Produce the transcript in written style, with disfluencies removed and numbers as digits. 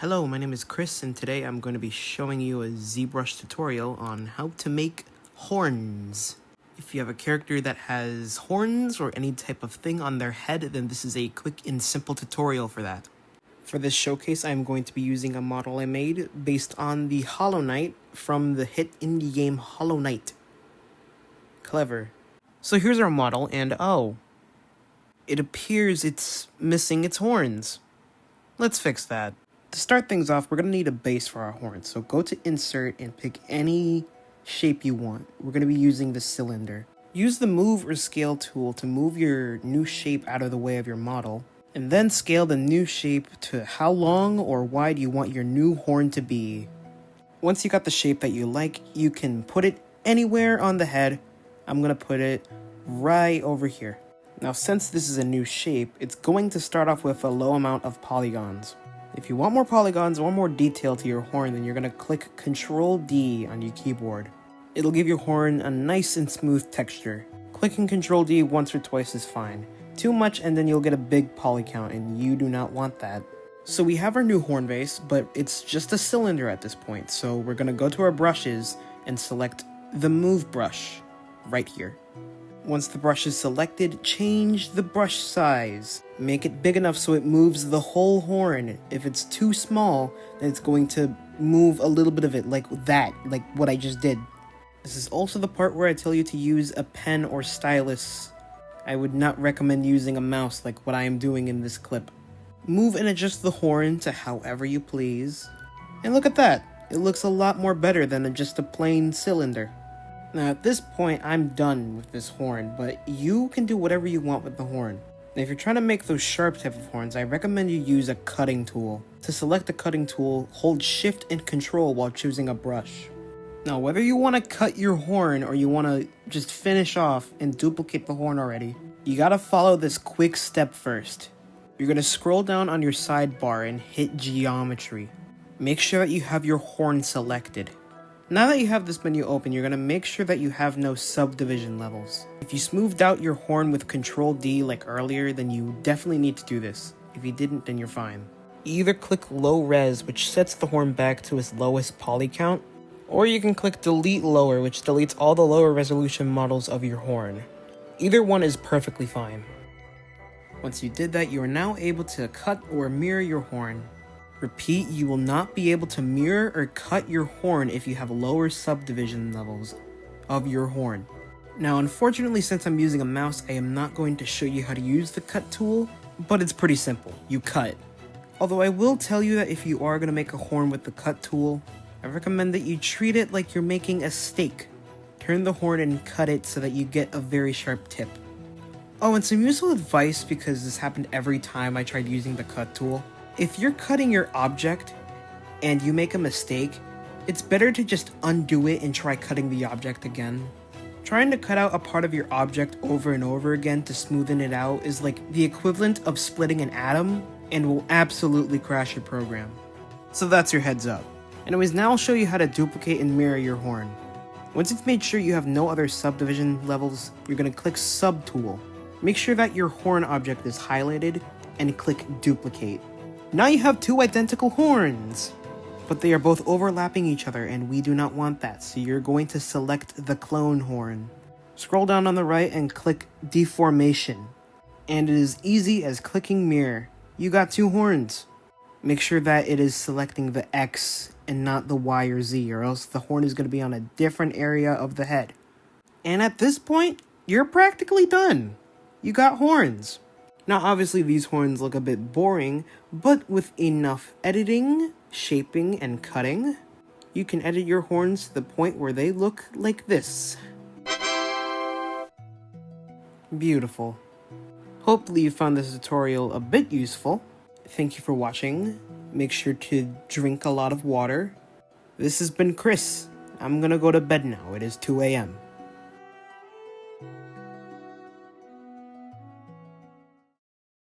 Hello, my name is Chris, and today I'm going to be showing you a ZBrush tutorial on how to make horns. If you have a character that has horns or any type of thing on their head, then this is a quick and simple tutorial for that. For this showcase, I'm going to be using a model I made based on the Hollow Knight from the hit indie game Hollow Knight. Clever. So here's our model, and oh, it appears it's missing its horns. Let's fix that. To start things off, we're going to need a base for our horns. So go to Insert and pick any shape you want. We're going to be using the cylinder. Use the Move or Scale tool to move your new shape out of the way of your model. And then scale the new shape to how long or wide you want your new horn to be. Once you got the shape that you like, you can put it anywhere on the head. I'm going to put it right over here. Now, since this is a new shape, it's going to start off with a low amount of polygons. If you want more polygons or more detail to your horn, then you're going to click Ctrl D on your keyboard. It'll give your horn a nice and smooth texture. Clicking Ctrl D once or twice is fine. Too much and then you'll get a big poly count, and you do not want that. So we have our new horn base, but it's just a cylinder at this point. So we're going to go to our brushes and select the Move brush right here. Once the brush is selected, change the brush size. Make it big enough so it moves the whole horn. If it's too small, then it's going to move a little bit of it like that, like what I just did. This is also the part where I tell you to use a pen or stylus. I would not recommend using a mouse like what I am doing in this clip. Move and adjust the horn to however you please. And look at that! It looks a lot more better than just a plain cylinder. Now at this point, I'm done with this horn, but you can do whatever you want with the horn. Now if you're trying to make those sharp type of horns, I recommend you use a cutting tool. To select the cutting tool, hold Shift and Control while choosing a brush. Now whether you want to cut your horn or you want to just finish off and duplicate the horn already, you gotta follow this quick step first. You're gonna scroll down on your sidebar and hit Geometry. Make sure that you have your horn selected. Now that you have this menu open, you're going to make sure that you have no subdivision levels. If you smoothed out your horn with Ctrl D like earlier, then you definitely need to do this. If you didn't, then you're fine. You either click Low Res, which sets the horn back to its lowest poly count, or you can click Delete Lower, which deletes all the lower resolution models of your horn. Either one is perfectly fine. Once you did that, you are now able to cut or mirror your horn. Repeat, you will not be able to mirror or cut your horn if you have lower subdivision levels of your horn. Now, unfortunately, since I'm using a mouse, I am not going to show you how to use the cut tool, but it's pretty simple. You cut. Although I will tell you that if you are going to make a horn with the cut tool, I recommend that you treat it like you're making a steak. Turn the horn and cut it so that you get a very sharp tip. Oh, and some useful advice, because this happened every time I tried using the cut tool. If you're cutting your object and you make a mistake, it's better to just undo it and try cutting the object again. Trying to cut out a part of your object over and over again to smoothen it out is like the equivalent of splitting an atom and will absolutely crash your program. So that's your heads up. Anyways, now I'll show you how to duplicate and mirror your horn. Once you've made sure you have no other subdivision levels, you're going to click Subtool. Make sure that your horn object is highlighted and click Duplicate. Now you have two identical horns, but they are both overlapping each other, and we do not want that, so you're going to select the clone horn. Scroll down on the right and click Deformation, and it is easy as clicking Mirror. You got two horns. Make sure that it is selecting the X and not the Y or Z, or else the horn is going to be on a different area of the head. And at this point, you're practically done. You got horns. Now obviously these horns look a bit boring, but with enough editing, shaping, and cutting, you can edit your horns to the point where they look like this. Beautiful. Hopefully you found this tutorial a bit useful. Thank you for watching. Make sure to drink a lot of water. This has been Chris. I'm gonna go to bed now. It is 2 a.m.